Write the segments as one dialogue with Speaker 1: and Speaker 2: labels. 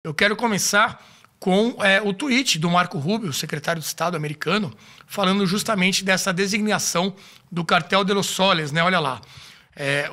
Speaker 1: Eu quero começar com o tweet do Marco Rubio, secretário de Estado americano, falando justamente dessa designação do cartel de Los Soles, né? Olha lá.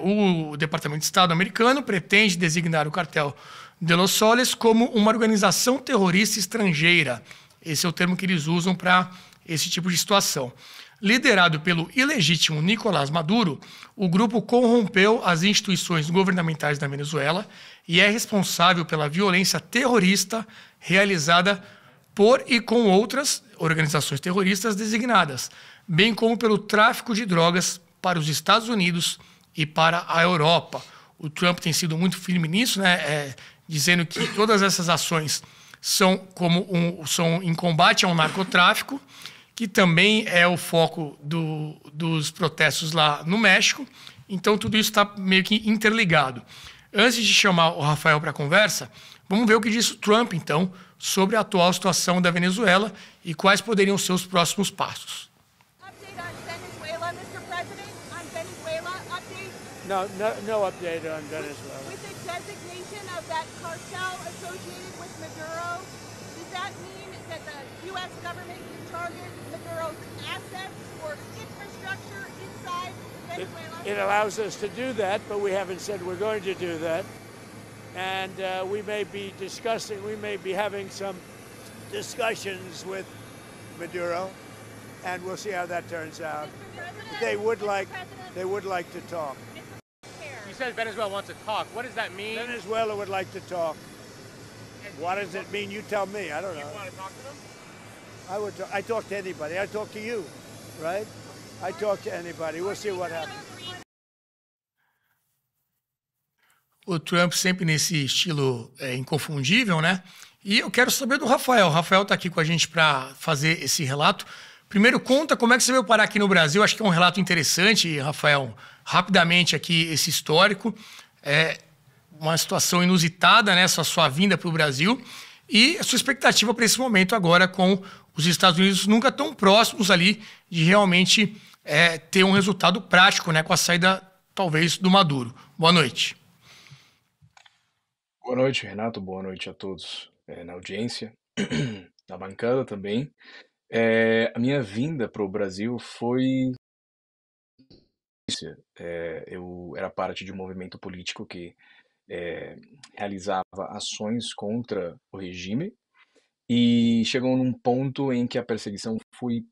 Speaker 1: O Departamento de Estado americano pretende designar o cartel de Los Soles como uma organização terrorista estrangeira. Esse é o termo que eles usam para esse tipo de situação. Liderado pelo ilegítimo Nicolás Maduro, o grupo corrompeu as instituições governamentais da Venezuela e é responsável pela violência terrorista realizada por e com outras organizações terroristas designadas, bem como pelo tráfico de drogas para os Estados Unidos e para a Europa. O Trump tem sido muito firme nisso, né? Dizendo que todas essas ações são em combate ao narcotráfico, que também é o foco dos protestos lá no México. Então, tudo isso está meio que interligado. Antes de chamar o Rafael para a conversa, vamos ver o que disse o Trump, então, sobre a atual situação da Venezuela e quais poderiam ser os próximos passos.
Speaker 2: Update on Venezuela, Mr. President? On Venezuela update?
Speaker 3: No update on Venezuela.
Speaker 2: With the designation of that cartel associated with Maduro, does that mean that the U.S. government can target Maduro's assets or infrastructure inside Venezuela?
Speaker 3: It allows us to do that, but we haven't said we're going to do that. And we may be having some discussions with Maduro, and we'll see how that turns out. They would like to talk.
Speaker 4: You said Venezuela wants to talk. What does that mean?
Speaker 3: Venezuela would like to talk. What does it mean? You tell me. I don't know.
Speaker 4: You want to talk to them?
Speaker 3: I talk to anybody. I talk to you, right? I talk to anybody. We'll see what happens.
Speaker 1: O Trump sempre nesse estilo inconfundível, né? E eu quero saber do Rafael. O Rafael está aqui com a gente para fazer esse relato. Primeiro, conta como é que você veio parar aqui no Brasil. Acho que é um relato interessante, Rafael. Rapidamente aqui, esse histórico. É uma situação inusitada, né? Essa sua vinda para o Brasil. E a sua expectativa para esse momento agora com os Estados Unidos nunca tão próximos ali de realmente ter um resultado prático, né? Com a saída, talvez, do Maduro. Boa noite.
Speaker 5: Boa noite, Renato. Boa noite a todos na audiência, na bancada também. A minha vinda para o Brasil foi... eu era parte de um movimento político que realizava ações contra o regime e chegou num ponto em que a perseguição foi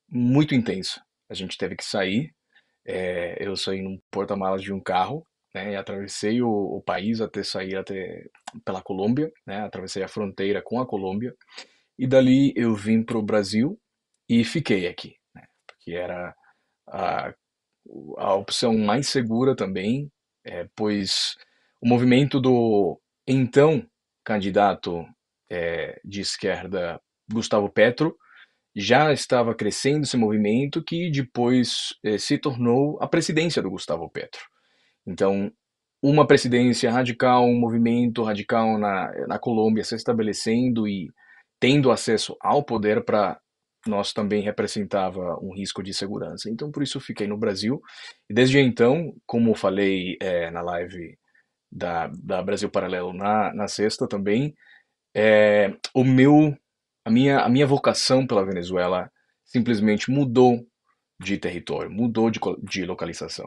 Speaker 5: muito intensa. A gente teve que sair. Eu saí num porta-malas de um carro, né, e atravessei o país até sair pela Colômbia, né, atravessei a fronteira com a Colômbia, e dali eu vim para o Brasil e fiquei aqui, né, porque era a opção mais segura também, pois o movimento do então candidato de esquerda Gustavo Petro já estava crescendo esse movimento que depois se tornou a presidência do Gustavo Petro. Então, uma presidência radical, um movimento radical na Colômbia se estabelecendo e tendo acesso ao poder para nós também representava um risco de segurança. Então, por isso, fiquei no Brasil. E desde então, como falei na live da Brasil Paralelo na sexta também, a minha vocação pela Venezuela simplesmente mudou de território, mudou de localização.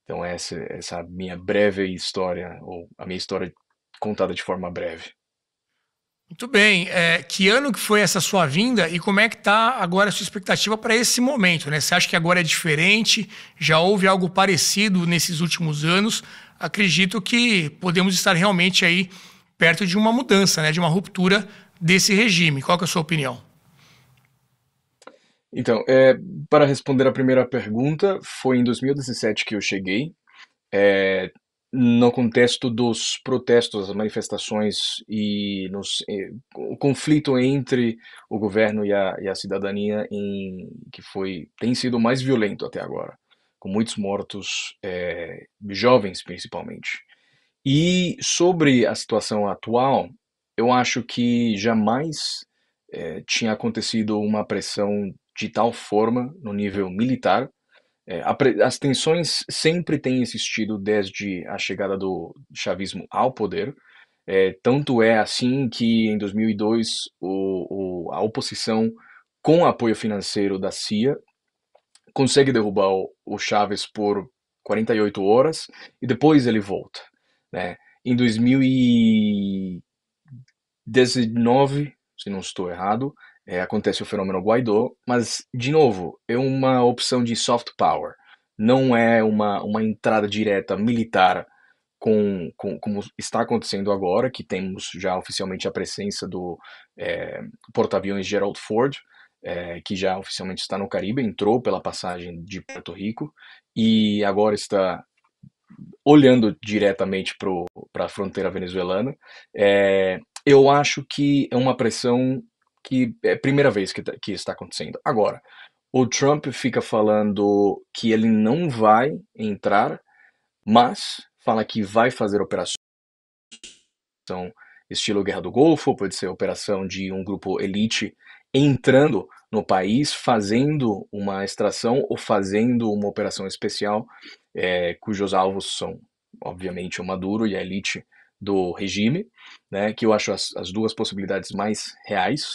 Speaker 5: Então essa minha breve história, ou a minha história contada de forma breve.
Speaker 1: Muito bem. Que ano que foi essa sua vinda e como é que está agora a sua expectativa para esse momento, né? Você acha que agora é diferente? Já houve algo parecido nesses últimos anos? Acredito que podemos estar realmente aí perto de uma mudança, né? De uma ruptura desse regime. Qual que é a sua opinião?
Speaker 5: Então, para responder a primeira pergunta, foi em 2017 que eu cheguei, no contexto dos protestos, as manifestações e o conflito entre o governo e a cidadania que tem sido mais violento até agora, com muitos mortos, jovens principalmente. E sobre a situação atual, eu acho que jamais tinha acontecido uma pressão de tal forma no nível militar. As tensões sempre têm existido desde a chegada do chavismo ao poder, Tanto é assim que em 2002 a oposição, com apoio financeiro da CIA, consegue derrubar o Chávez por 48 horas e depois ele volta, né? Em 2019, se não estou errado, acontece o fenômeno Guaidó, mas, de novo, é uma opção de soft power, não é uma entrada direta militar como está acontecendo agora, que temos já oficialmente a presença do porta-aviões Gerald Ford, que já oficialmente está no Caribe, entrou pela passagem de Porto Rico e agora está olhando diretamente para a fronteira venezuelana. Eu acho que é uma pressão que é a primeira vez que está acontecendo. Agora, o Trump fica falando que ele não vai entrar, mas fala que vai fazer operação estilo Guerra do Golfo, pode ser operação de um grupo elite entrando no país, fazendo uma extração ou fazendo uma operação especial, cujos alvos são, obviamente, o Maduro e a elite do regime, né, que eu acho as duas possibilidades mais reais.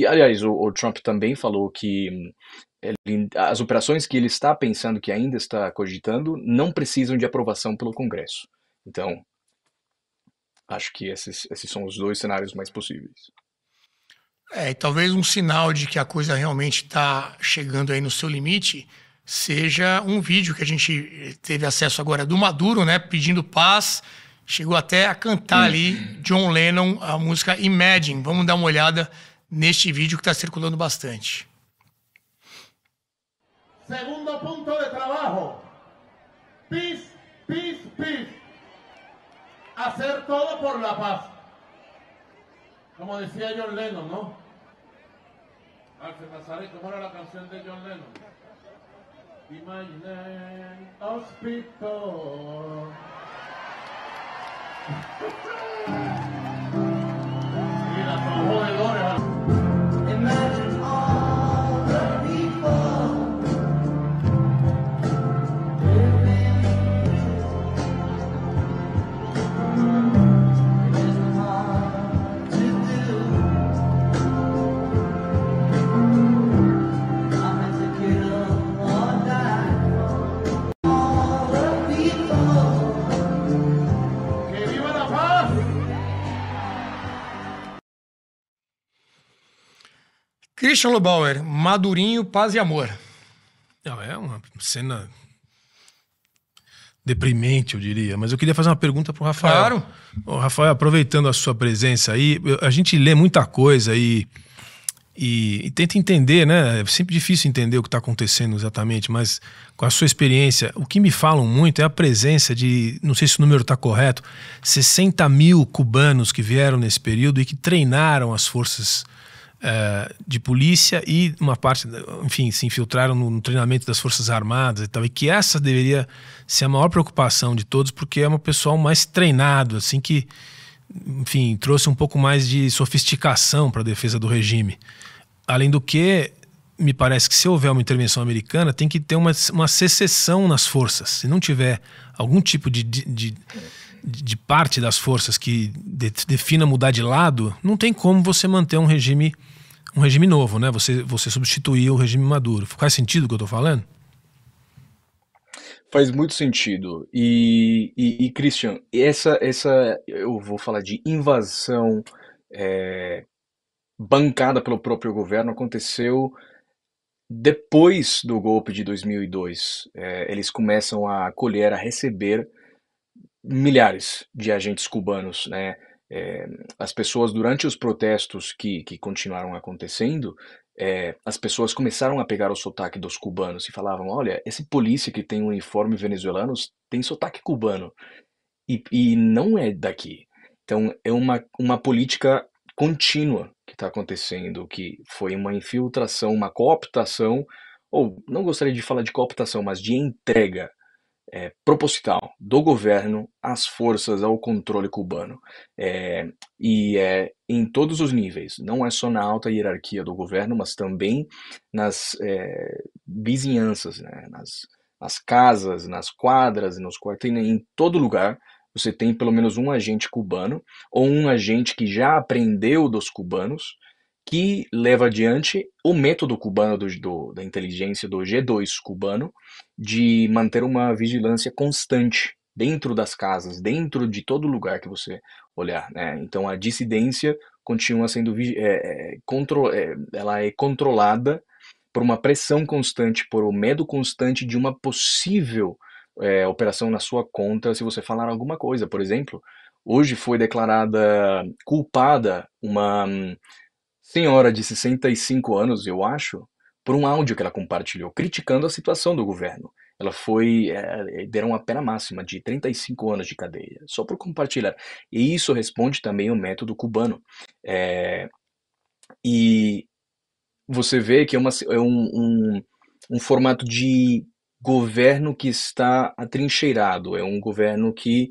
Speaker 5: Aliás, o Trump também falou que as operações que ele está pensando, que ainda está cogitando, não precisam de aprovação pelo Congresso. Então, acho que esses são os dois cenários mais possíveis.
Speaker 1: E talvez um sinal de que a coisa realmente está chegando aí no seu limite seja um vídeo que a gente teve acesso agora do Maduro, né, pedindo paz, chegou até a cantar ali John Lennon, a música Imagine. Vamos dar uma olhada neste vídeo que está circulando bastante.
Speaker 6: Segundo punto de trabajo, peace, peace, peace. Hacer todo por la paz. Como decía John Lennon, ¿no? Alfred Nazaret, ¿cómo era la canción de John Lennon? Imagine hospital. Mira, son jodedores. Imagine all the people.
Speaker 1: Christian Lobauer, Madurinho, paz e amor.
Speaker 7: Não, é uma cena deprimente, eu diria. Mas eu queria fazer uma pergunta pro Rafael.
Speaker 1: Claro.
Speaker 7: Ô, Rafael, aproveitando a sua presença aí, a gente lê muita coisa e tenta entender, né? É sempre difícil entender o que está acontecendo exatamente, mas com a sua experiência, o que me falam muito é a presença de, não sei se o número está correto, 60 mil cubanos que vieram nesse período e que treinaram as forças de polícia e uma parte, enfim, se infiltraram no treinamento das Forças Armadas e tal, e que essa deveria ser a maior preocupação de todos, porque é um pessoal mais treinado, assim, que, enfim, trouxe um pouco mais de sofisticação para a defesa do regime. Além do que, me parece que se houver uma intervenção americana, tem que ter uma secessão nas forças. Se não tiver algum tipo de parte das forças que defina mudar de lado, não tem como você manter um regime novo, né? Você substituir o regime Maduro. Faz sentido o que eu estou falando?
Speaker 5: Faz muito sentido. E Christian, essa eu vou falar de invasão bancada pelo próprio governo, aconteceu depois do golpe de 2002. Eles começam a acolher, a receber milhares de agentes cubanos, né? As pessoas, durante os protestos que continuaram acontecendo, as pessoas começaram a pegar o sotaque dos cubanos e falavam: olha, esse polícia que tem um uniforme venezuelano tem sotaque cubano e não é daqui. Então é uma política contínua que está acontecendo, que foi uma infiltração, uma cooptação, ou não gostaria de falar de cooptação, mas de entrega proposital do governo às forças, ao controle cubano. Em todos os níveis, não é só na alta hierarquia do governo, mas também nas vizinhanças, né? nas casas, nas quadras, nos quartéis, em todo lugar você tem pelo menos um agente cubano, ou um agente que já aprendeu dos cubanos, que leva adiante o método cubano da inteligência do G2 cubano de manter uma vigilância constante dentro das casas, dentro de todo lugar que você olhar, né? Então a dissidência continua sendo ela é controlada por uma pressão constante, por um medo constante de uma possível operação na sua conta se você falar alguma coisa. Por exemplo, hoje foi declarada culpada uma senhora de 65 anos, eu acho, por um áudio que ela compartilhou, criticando a situação do governo. Ela deram uma pena máxima de 35 anos de cadeia, só por compartilhar. E isso responde também ao método cubano. E você vê que é um formato de governo que está atrincheirado, é um governo que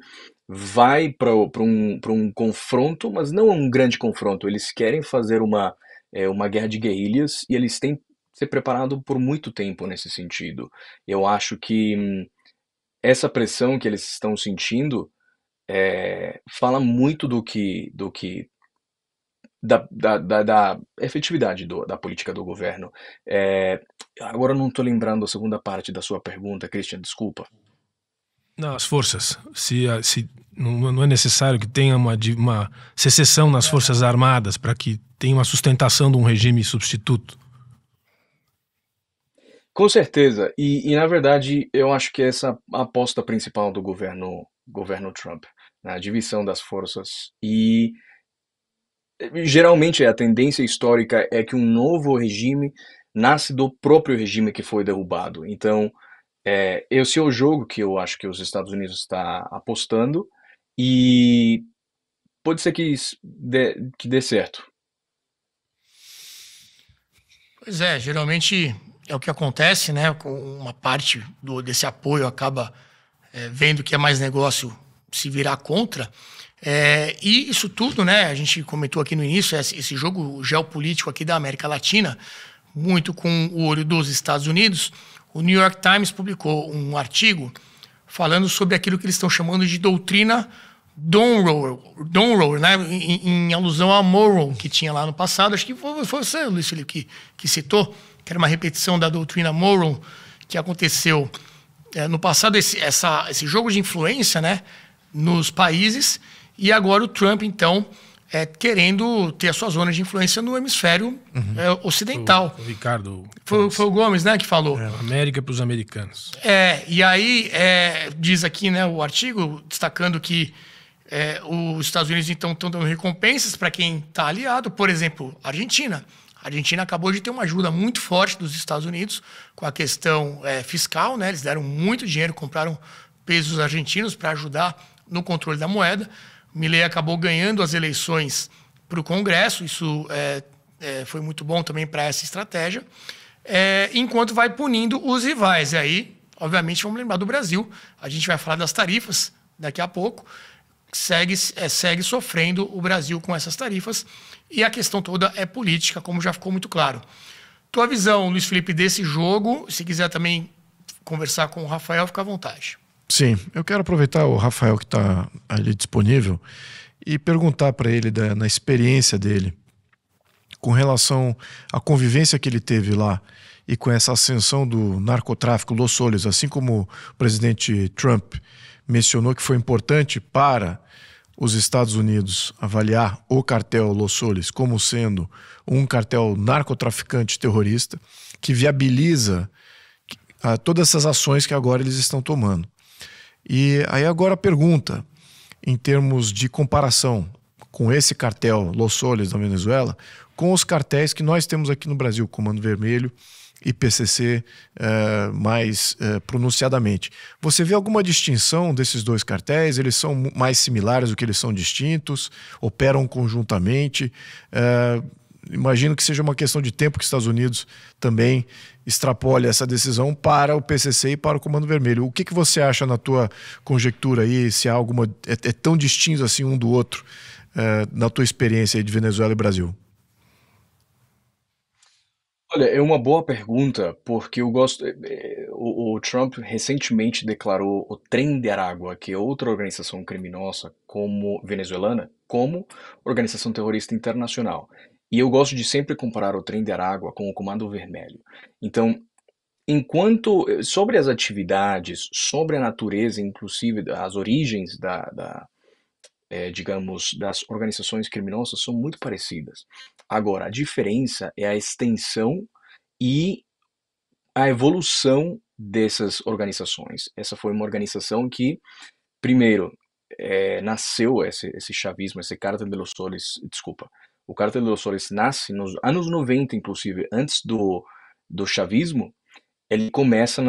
Speaker 5: vai para um confronto, mas não um grande confronto. Eles querem fazer uma guerra de guerrilhas e eles têm se preparado por muito tempo nesse sentido. Eu acho que essa pressão que eles estão sentindo fala muito da efetividade da política do governo. Agora eu não estou lembrando a segunda parte da sua pergunta, Christian, desculpa.
Speaker 7: Não, as forças. Se não é necessário que tenha uma secessão nas Forças Armadas para que tenha uma sustentação de um regime substituto?
Speaker 5: Com certeza. E na verdade, eu acho que essa a aposta principal do governo Trump, né? A divisão das forças. E geralmente a tendência histórica é que um novo regime nasce do próprio regime que foi derrubado. Então, esse é o jogo que eu acho que os Estados Unidos está apostando e pode ser que dê certo.
Speaker 1: Pois é, geralmente é o que acontece, né? Com uma parte desse apoio acaba vendo que é mais negócio se virar contra. E isso tudo, né? A gente comentou aqui no início, esse jogo geopolítico aqui da América Latina, muito com o olho dos Estados Unidos. O New York Times publicou um artigo falando sobre aquilo que eles estão chamando de doutrina Monroe, né? Em alusão a Monroe, que tinha lá no passado. Acho que foi você, Luiz Felipe, que citou, que era uma repetição da doutrina Monroe, que aconteceu no passado, esse jogo de influência, né, nos países, e agora o Trump, então, querendo ter a sua zona de influência no hemisfério ocidental.
Speaker 7: O Ricardo.
Speaker 1: Foi o Gomes, né, que falou.
Speaker 7: América para os americanos.
Speaker 1: E aí diz aqui, né, o artigo, destacando que os Estados Unidos então estão dando recompensas para quem está aliado. Por exemplo, a Argentina. A Argentina acabou de ter uma ajuda muito forte dos Estados Unidos com a questão fiscal, né? Eles deram muito dinheiro, compraram pesos argentinos para ajudar no controle da moeda. Milei acabou ganhando as eleições para o Congresso, isso foi muito bom também para essa estratégia, enquanto vai punindo os rivais. E aí, obviamente, vamos lembrar do Brasil, a gente vai falar das tarifas daqui a pouco, segue sofrendo o Brasil com essas tarifas, e a questão toda é política, como já ficou muito claro. Tua visão, Luiz Felipe, desse jogo, se quiser também conversar com o Rafael, fica à vontade.
Speaker 8: Sim, eu quero aproveitar o Rafael que está ali disponível e perguntar para ele na experiência dele com relação à convivência que ele teve lá e com essa ascensão do narcotráfico Los Soles, assim como o presidente Trump mencionou que foi importante para os Estados Unidos avaliar o cartel Los Soles como sendo um cartel narcotraficante terrorista que viabiliza todas essas ações que agora eles estão tomando. E aí agora a pergunta, em termos de comparação com esse cartel Los Soles da Venezuela, com os cartéis que nós temos aqui no Brasil, Comando Vermelho e PCC mais pronunciadamente. Você vê alguma distinção desses dois cartéis? Eles são mais similares do que eles são distintos? Operam conjuntamente? Imagino que seja uma questão de tempo que os Estados Unidos também extrapole essa decisão para o PCC e para o Comando Vermelho. O que você acha na tua conjectura aí, se há alguma... É tão distinto assim um do outro na tua experiência aí de Venezuela e Brasil?
Speaker 5: Olha, é uma boa pergunta, porque eu gosto. O Trump recentemente declarou o Tren de Aragua, que é outra organização criminosa como venezuelana, como organização terrorista internacional. E eu gosto de sempre comparar o Tren de Aragua com o Comando Vermelho. Então, enquanto sobre as atividades, sobre a natureza, inclusive as origens digamos, das organizações criminosas são muito parecidas. Agora, a diferença é a extensão e a evolução dessas organizações. Essa foi uma organização que, primeiro, nasceu esse chavismo, esse Cártel de los Soles, desculpa, o Cártel de los Soles nasce nos anos 90, inclusive, antes do chavismo. Ele começa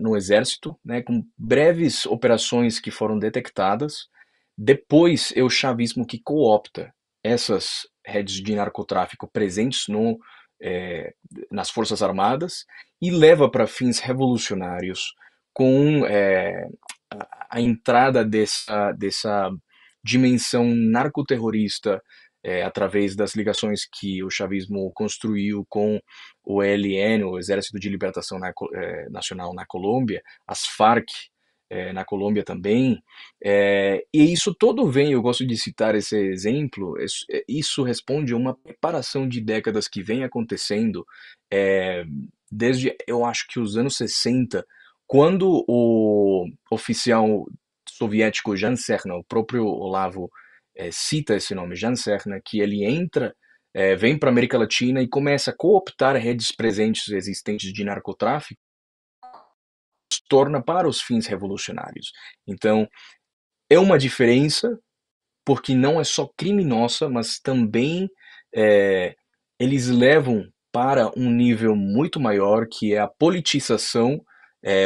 Speaker 5: no exército, né, com breves operações que foram detectadas. Depois é o chavismo que coopta essas redes de narcotráfico presentes nas Forças Armadas e leva para fins revolucionários com a entrada dessa dimensão narcoterrorista através das ligações que o chavismo construiu com o ELN, o Exército de Libertação Nacional na Colômbia, as FARC na Colômbia também, e isso todo vem, eu gosto de citar esse exemplo, isso responde a uma preparação de décadas que vem acontecendo desde, eu acho que os anos 60, quando o oficial soviético Jan Serna, o próprio Olavo cita esse nome, Jan Serna, que ele entra, vem para a América Latina e começa a cooptar redes presentes existentes de narcotráfico, torna para os fins revolucionários. Então, é uma diferença, porque não é só criminosa, mas também eles levam para um nível muito maior, que é a politização,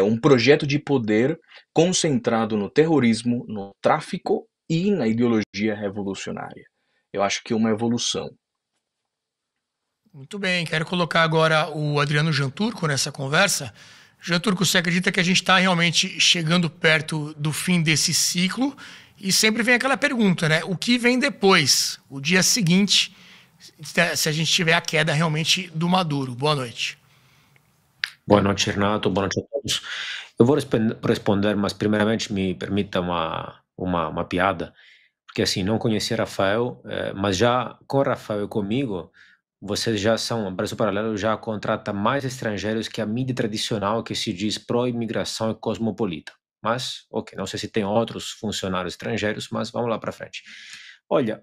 Speaker 5: um projeto de poder concentrado no terrorismo, no tráfico e na ideologia revolucionária. Eu acho que é uma evolução.
Speaker 1: Muito bem, quero colocar agora o Adriano Janturco nessa conversa. Janturco, você acredita que a gente está realmente chegando perto do fim desse ciclo? E sempre vem aquela pergunta, né? O que vem depois? O dia seguinte, se a gente tiver a queda realmente do Maduro. Boa noite.
Speaker 9: Boa noite, Renato. Boa noite a todos. Eu vou responder, mas primeiramente me permita uma piada, porque assim, não conhecia Rafael, mas já com Rafael e comigo, vocês já são, o Brasil Paralelo já contrata mais estrangeiros que a mídia tradicional que se diz pró-imigração e cosmopolita. Mas, ok, não sei se tem outros funcionários estrangeiros, mas vamos lá para frente. Olha,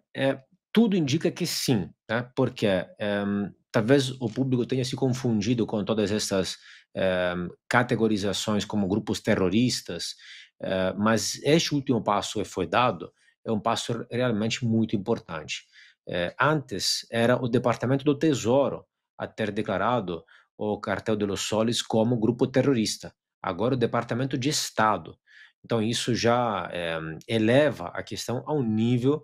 Speaker 9: tudo indica que sim, né? Porque talvez o público tenha se confundido com todas essas categorizações como grupos terroristas, mas este último passo que foi dado é um passo realmente muito importante. Antes era o Departamento do Tesouro a ter declarado o Cartel de los Soles como grupo terrorista. Agora o Departamento de Estado. Então isso já eleva a questão a um nível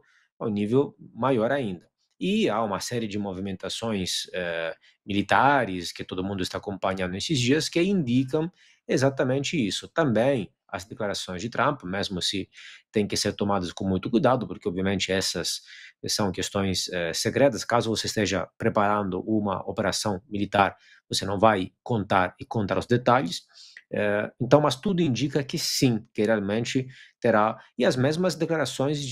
Speaker 9: maior ainda. E há uma série de movimentações militares que todo mundo está acompanhando esses dias que indicam exatamente isso. Também as declarações de Trump, mesmo se tem que ser tomadas com muito cuidado, porque obviamente essas são questões secretas. Caso você esteja preparando uma operação militar, você não vai contar os detalhes. Então, mas tudo indica que sim, que realmente terá. E as mesmas declarações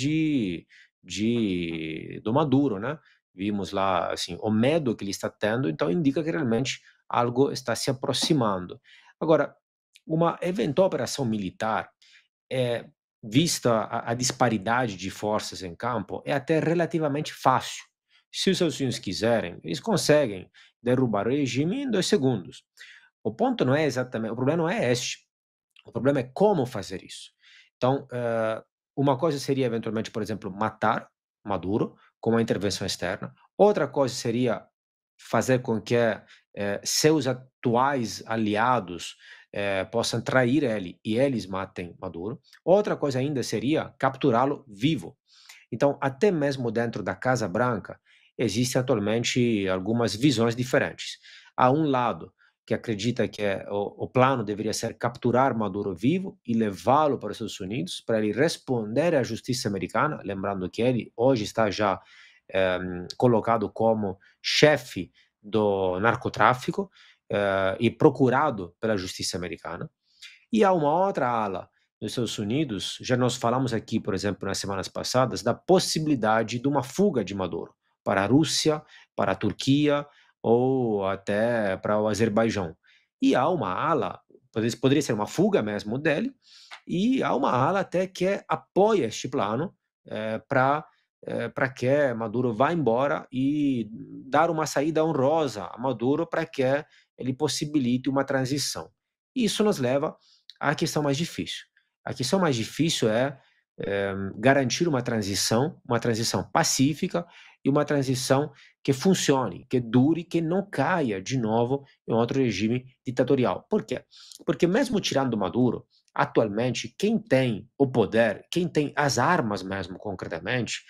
Speaker 9: do Maduro, né? Vimos lá assim, o medo que ele está tendo, então indica que realmente algo está se aproximando. Agora, uma eventual operação militar, vista a disparidade de forças em campo, é até relativamente fácil. Se os Estados Unidos quiserem, eles conseguem derrubar o regime em 2 segundos. O ponto não é exatamente, o problema não é este. O problema é como fazer isso. Então, uma coisa seria eventualmente, por exemplo, matar Maduro com uma intervenção externa. Outra coisa seria fazer com que seus atuais aliados possam trair ele e eles matem Maduro. Outra coisa ainda seria capturá-lo vivo. Então, até mesmo dentro da Casa Branca, existem atualmente algumas visões diferentes. Há um lado que acredita que o plano deveria ser capturar Maduro vivo e levá-lo para os Estados Unidos para ele responder à justiça americana, lembrando que ele hoje está já colocado como chefe do narcotráfico e procurado pela justiça americana. E há uma outra ala nos Estados Unidos, já nós falamos aqui, por exemplo, nas semanas passadas, da possibilidade de uma fuga de Maduro para a Rússia, para a Turquia ou até para o Azerbaijão. E há uma ala, poderia ser uma fuga mesmo dele, e há uma ala até que apoia este plano para que Maduro vá embora e dar uma saída honrosa a Maduro para que ele possibilite uma transição. Isso nos leva à questão mais difícil. A questão mais difícil é garantir uma transição pacífica e uma transição que funcione, que dure, que não caia de novo em outro regime ditatorial. Por quê? Porque mesmo tirando Maduro, atualmente, quem tem o poder, quem tem as armas mesmo concretamente,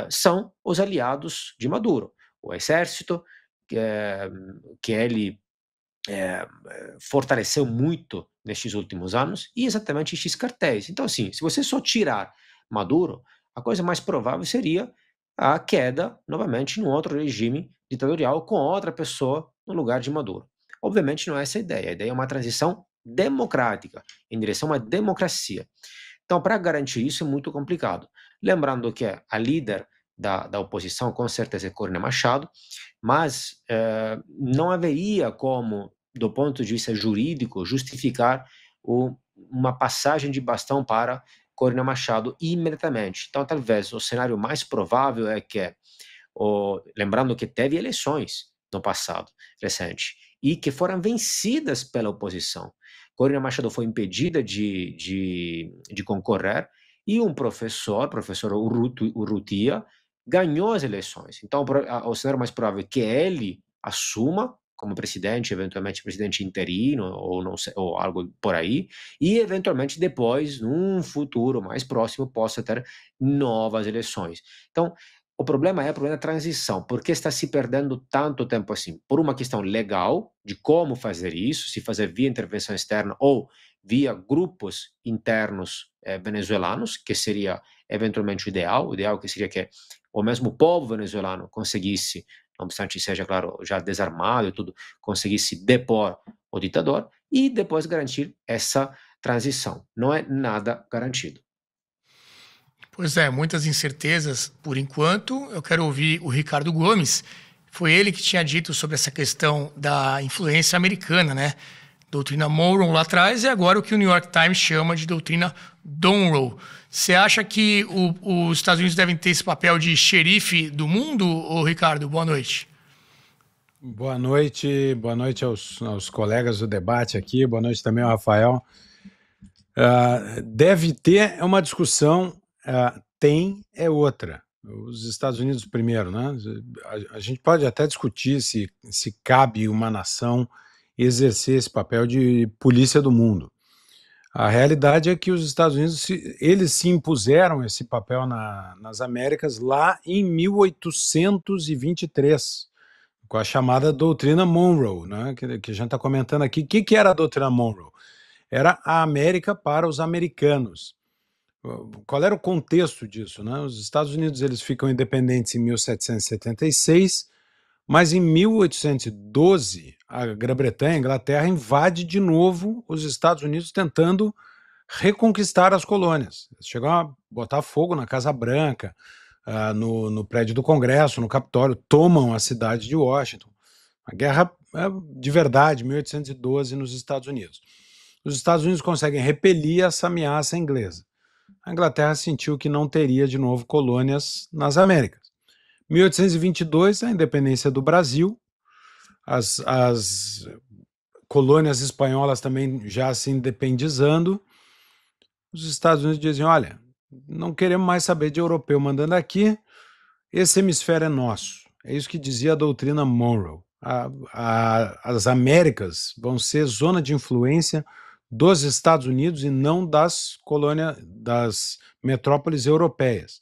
Speaker 9: são os aliados de Maduro. O exército, que ele fortaleceu muito nestes últimos anos, e exatamente estes cartéis. Então, assim, se você só tirar Maduro, a coisa mais provável seria a queda, novamente, num outro regime ditatorial com outra pessoa no lugar de Maduro. Obviamente não é essa a ideia é uma transição democrática, em direção à democracia. Então, para garantir isso é muito complicado. Lembrando que a líder da oposição, com certeza, é Corina Machado, mas não haveria como, do ponto de vista jurídico, justificar uma passagem de bastão para Corina Machado imediatamente. Então, talvez o cenário mais provável é que, lembrando que teve eleições no passado recente, e que foram vencidas pela oposição. Corina Machado foi impedida de concorrer, e um professor Urrutia, ganhou as eleições. Então, o cenário mais provável é que ele assuma como presidente, eventualmente presidente interino, ou não sei, ou algo por aí, e eventualmente depois, num futuro mais próximo, possa ter novas eleições. Então, o problema é o problema da transição. Por que está se perdendo tanto tempo assim? Por uma questão legal, de como fazer isso, se fazer via intervenção externa ou via grupos internos venezuelanos, que seria eventualmente o ideal que seria que o mesmo povo venezuelano conseguisse, não obstante seja, claro, já desarmado e tudo, conseguisse depor o ditador e depois garantir essa transição. Não é nada garantido.
Speaker 1: Pois é, muitas incertezas por enquanto. Eu quero ouvir o Ricardo Gomes. Foi ele que tinha dito sobre essa questão da influência americana, né? Doutrina Monroe lá atrás, e agora o que o New York Times chama de doutrina Monroe. Você acha que os Estados Unidos devem ter esse papel de xerife do mundo, ô Ricardo? Boa noite.
Speaker 10: Boa noite aos colegas do debate aqui, boa noite também ao Rafael. Deve ter uma discussão, tem é outra. Os Estados Unidos primeiro, né? A gente pode até discutir se cabe uma nação exercer esse papel de polícia do mundo. A realidade é que os Estados Unidos, eles se impuseram esse papel nas Américas lá em 1823, com a chamada doutrina Monroe, né, que a gente está comentando aqui. O que era a doutrina Monroe? Era a América para os americanos. Qual era o contexto disso, né? Os Estados Unidos eles ficam independentes em 1776, mas em 1812 a Grã-Bretanha, a Inglaterra, invade de novo os Estados Unidos tentando reconquistar as colônias. Eles chegam a botar fogo na Casa Branca, no prédio do Congresso, no Capitólio, tomam a cidade de Washington. A guerra de verdade, 1812, nos Estados Unidos. Os Estados Unidos conseguem repelir essa ameaça inglesa. A Inglaterra sentiu que não teria de novo colônias nas Américas. 1822, a independência do Brasil, as colônias espanholas também já se independizando. Os Estados Unidos dizem, olha, não queremos mais saber de europeu mandando aqui, esse hemisfério é nosso. É isso que dizia a doutrina Monroe. As Américas vão ser zona de influência dos Estados Unidos e não das colônias, das metrópoles europeias.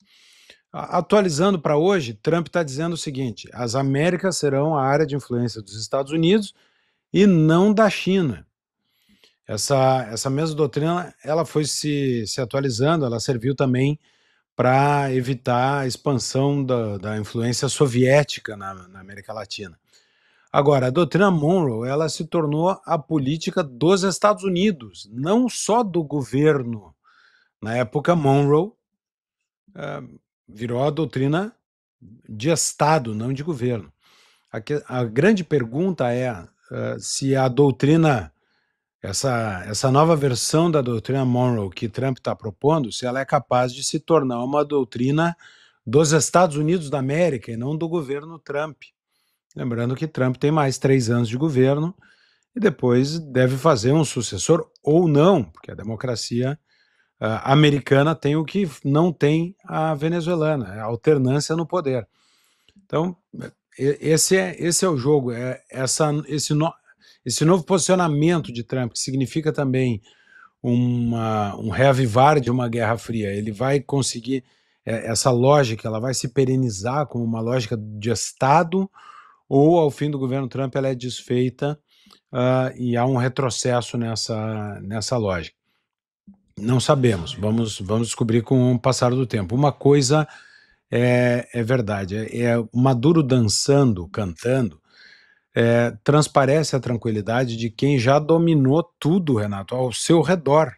Speaker 10: Atualizando para hoje, Trump está dizendo o seguinte, as Américas serão a área de influência dos Estados Unidos e não da China. Essa mesma doutrina ela foi se atualizando, ela serviu também para evitar a expansão da influência soviética na América Latina. Agora, a doutrina Monroe, ela se tornou a política dos Estados Unidos, não só do governo. Na época, Monroe virou a doutrina de Estado, não de governo. A grande pergunta é se a doutrina, essa nova versão da doutrina Monroe que Trump está propondo, se ela é capaz de se tornar uma doutrina dos Estados Unidos da América e não do governo Trump. Lembrando que Trump tem mais 3 anos de governo e depois deve fazer um sucessor ou não, porque a democracia americana tem o que não tem a venezuelana, a alternância no poder. Então, esse é o jogo, esse novo posicionamento de Trump, que significa também um reavivar de uma Guerra Fria. Ele vai conseguir, essa lógica, ela vai se perenizar como uma lógica de Estado, ou ao fim do governo Trump ela é desfeita e há um retrocesso nessa lógica. Não sabemos, vamos descobrir com o passar do tempo. Uma coisa é verdade, Maduro dançando, cantando, transparece a tranquilidade de quem já dominou tudo, Renato, ao seu redor.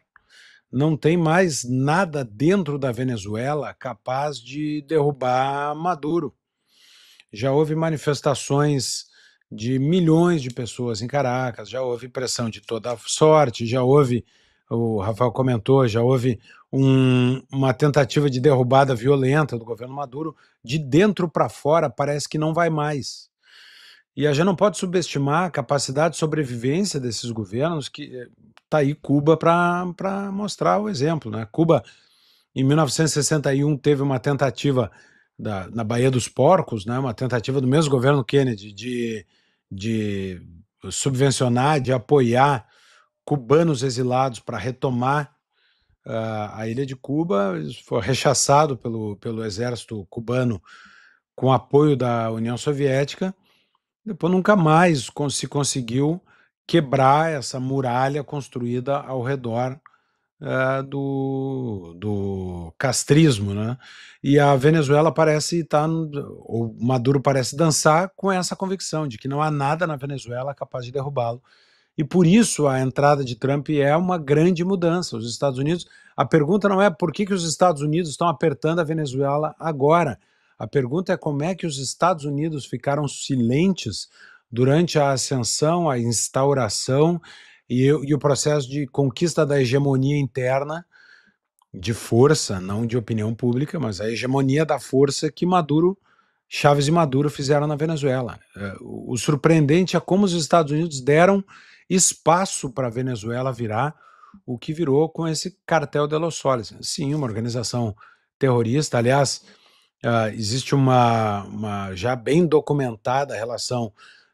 Speaker 10: Não tem mais nada dentro da Venezuela capaz de derrubar Maduro. Já houve manifestações de milhões de pessoas em Caracas, já houve pressão de toda sorte, já houve, o Rafael comentou, já houve uma tentativa de derrubada violenta do governo Maduro. De dentro para fora parece que não vai mais. E a gente não pode subestimar a capacidade de sobrevivência desses governos, que está aí Cuba para mostrar o exemplo, né? Cuba, em 1961, teve uma tentativa na Baía dos Porcos, né? Uma tentativa do mesmo governo Kennedy de subvencionar, de apoiar cubanos exilados para retomar a ilha de Cuba. Isso foi rechaçado pelo exército cubano com apoio da União Soviética. Depois nunca mais se conseguiu quebrar essa muralha construída ao redor do castrismo, né? E a Venezuela parece estar, o Maduro parece dançar com essa convicção de que não há nada na Venezuela capaz de derrubá-lo. E por isso a entrada de Trump é uma grande mudança. Os Estados Unidos, a pergunta não é por que os Estados Unidos estão apertando a Venezuela agora. A pergunta é como é que os Estados Unidos ficaram silentes durante a ascensão, a instauração e o processo de conquista da hegemonia interna, de força, não de opinião pública, mas a hegemonia da força que Chávez e Maduro fizeram na Venezuela. O surpreendente é como os Estados Unidos deram espaço para a Venezuela virar o que virou com esse cartel de Los Soles. Sim, uma organização terrorista. Aliás, existe uma já bem documentada relação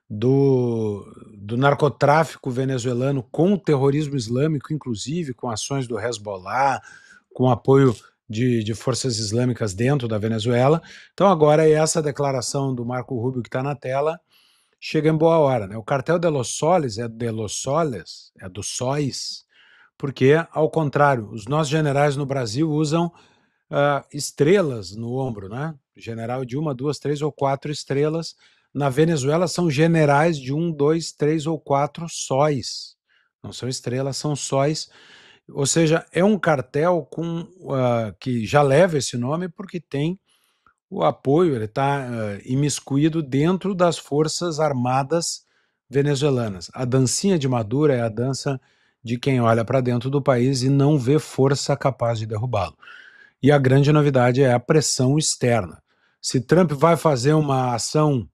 Speaker 10: do narcotráfico venezuelano com o terrorismo islâmico, inclusive com ações do Hezbollah, com apoio de forças islâmicas dentro da Venezuela. Então agora essa declaração do Marco Rubio que está na tela chega em boa hora, né? O cartel de Los Soles é de Los Soles, é dos sóis, porque, ao contrário, os nossos generais no Brasil usam estrelas no ombro, né? General de 1, 2, 3 ou 4 estrelas. Na Venezuela são generais de 1, 2, 3 ou 4 sóis. Não são estrelas, são sóis. Ou seja, é um cartel que já leva esse nome porque tem o apoio, ele está imiscuído dentro das forças armadas venezuelanas. A dancinha de Maduro é a dança de quem olha para dentro do país e não vê força capaz de derrubá-lo. E a grande novidade é a pressão externa. Se Trump vai fazer uma ação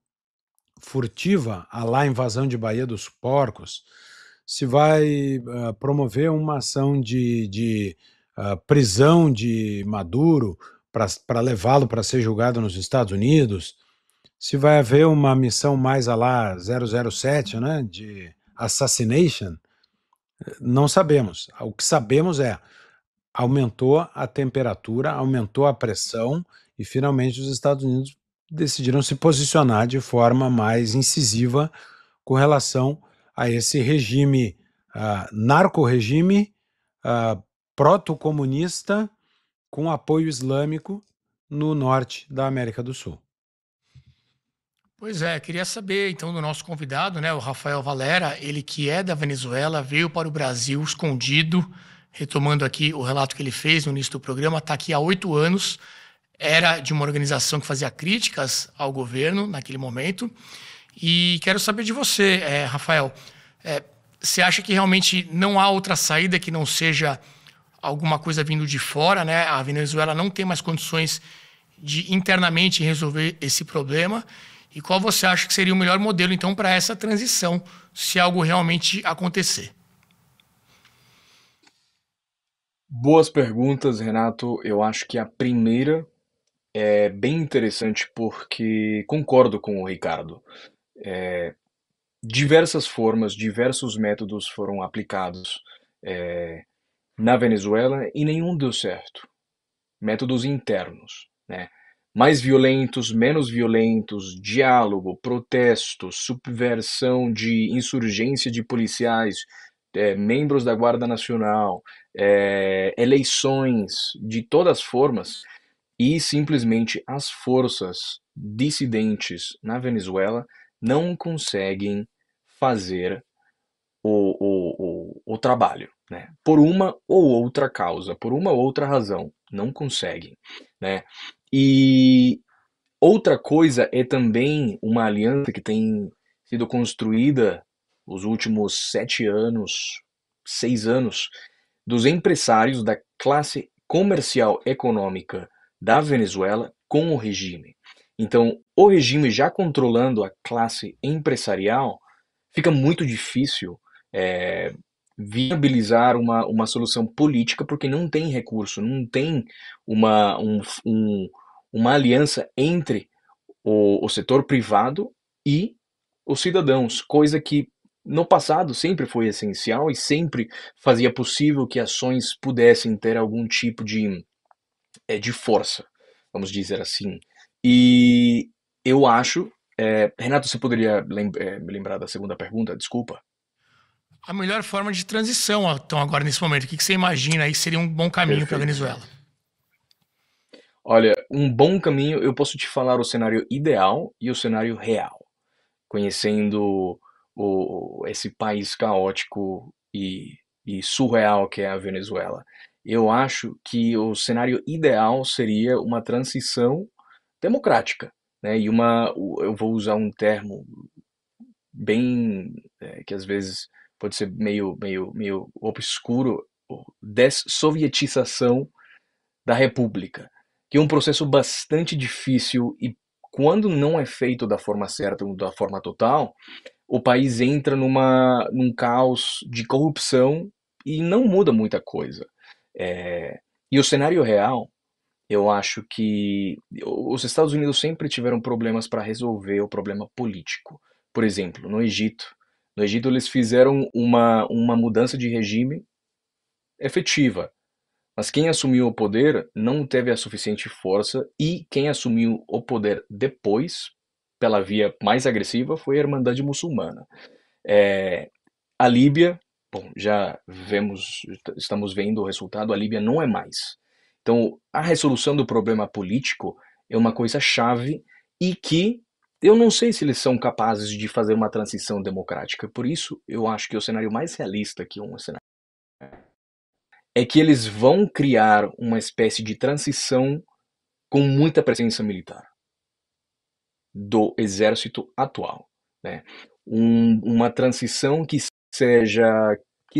Speaker 10: furtiva, à la invasão de Baía dos Porcos, se vai promover uma ação de prisão de Maduro para levá-lo para ser julgado nos Estados Unidos, se vai haver uma missão mais à la 007, né, de assassination, não sabemos. O que sabemos é aumentou a temperatura, aumentou a pressão e finalmente os Estados Unidos decidiram se posicionar de forma mais incisiva com relação a esse regime, narco-regime proto-comunista com apoio islâmico no norte da América do Sul.
Speaker 1: Pois é, queria saber então do nosso convidado, né, o Rafael Valera, ele que é da Venezuela, veio para o Brasil escondido, retomando aqui o relato que ele fez no início do programa, está aqui há 8 anos, era de uma organização que fazia críticas ao governo naquele momento, e quero saber de você, Rafael, você acha que realmente não há outra saída que não seja alguma coisa vindo de fora, né? A Venezuela não tem mais condições de internamente resolver esse problema. E qual você acha que seria o melhor modelo, então, para essa transição, se algo realmente acontecer?
Speaker 5: Boas perguntas, Renato. Eu acho que a primeira é bem interessante porque concordo com o Ricardo. Diversas formas, diversos métodos foram aplicados na Venezuela e nenhum deu certo. Métodos internos, né? Mais violentos, menos violentos, diálogo, protestos, subversão de insurgência de policiais, membros da Guarda Nacional, eleições de todas as formas, e simplesmente as forças dissidentes na Venezuela não conseguem fazer o trabalho, né? Por uma ou outra causa, por uma ou outra razão, não conseguem, né? E outra coisa é também uma aliança que tem sido construída nos últimos 7 anos, 6 anos, dos empresários da classe comercial econômica da Venezuela com o regime. Então, o regime já controlando a classe empresarial, fica muito difícil viabilizar uma solução política porque não tem recurso, não tem uma aliança entre o setor privado e os cidadãos, coisa que no passado sempre foi essencial e sempre fazia possível que ações pudessem ter algum tipo de força, vamos dizer assim. E eu acho... Renato, você poderia me lembrar da segunda pergunta? Desculpa.
Speaker 1: A melhor forma de transição, então, agora nesse momento, o que você imagina aí seria um bom caminho para a Venezuela?
Speaker 5: Olha, um bom caminho, eu posso te falar o cenário ideal e o cenário real. Conhecendo esse país caótico e surreal que é a Venezuela. Eu acho que o cenário ideal seria uma transição democrática, né? E eu vou usar um termo bem que às vezes pode ser meio obscuro, dessovietização da República, que é um processo bastante difícil e quando não é feito da forma certa, da forma total, o país entra num caos de corrupção e não muda muita coisa. E o cenário real, eu acho que os Estados Unidos sempre tiveram problemas para resolver o problema político. Por exemplo, no Egito. No Egito eles fizeram uma mudança de regime efetiva. Mas quem assumiu o poder não teve a suficiente força e quem assumiu o poder depois, pela via mais agressiva, foi a Irmandade Muçulmana. A Líbia, bom, estamos vendo o resultado, a Líbia não é mais. Então, a resolução do problema político é uma coisa chave e que eu não sei se eles são capazes de fazer uma transição democrática. Por isso, eu acho que o cenário mais realista que um cenário é que eles vão criar uma espécie de transição com muita presença militar do exército atual, né? Uma transição que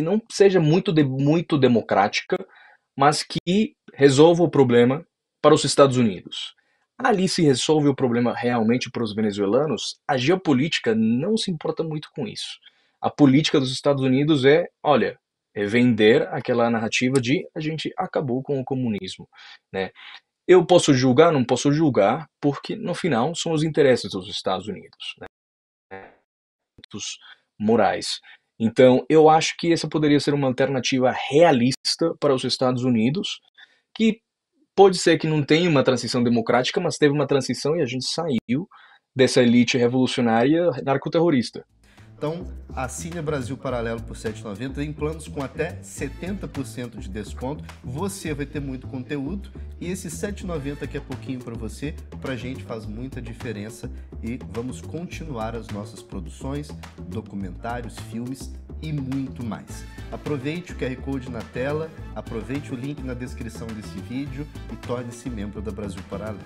Speaker 5: não seja muito democrática, mas que resolva o problema para os Estados Unidos. Ali se resolve o problema realmente para os venezuelanos, a geopolítica não se importa muito com isso. A política dos Estados Unidos é vender aquela narrativa de a gente acabou com o comunismo, né? Eu posso julgar, não posso julgar, porque no final são os interesses dos Estados Unidos, né? Morais. Então, eu acho que essa poderia ser uma alternativa realista para os Estados Unidos, que pode ser que não tenha uma transição democrática, mas teve uma transição e a gente saiu dessa elite revolucionária narcoterrorista.
Speaker 11: Então, assine a Brasil Paralelo por R$ 7,90 em planos com até 70% de desconto. Você vai ter muito conteúdo e esse R$ 7,90 que é pouquinho para você, pra gente faz muita diferença e vamos continuar as nossas produções, documentários, filmes e muito mais. Aproveite o QR Code na tela, aproveite o link na descrição desse vídeo e torne-se membro da Brasil Paralelo.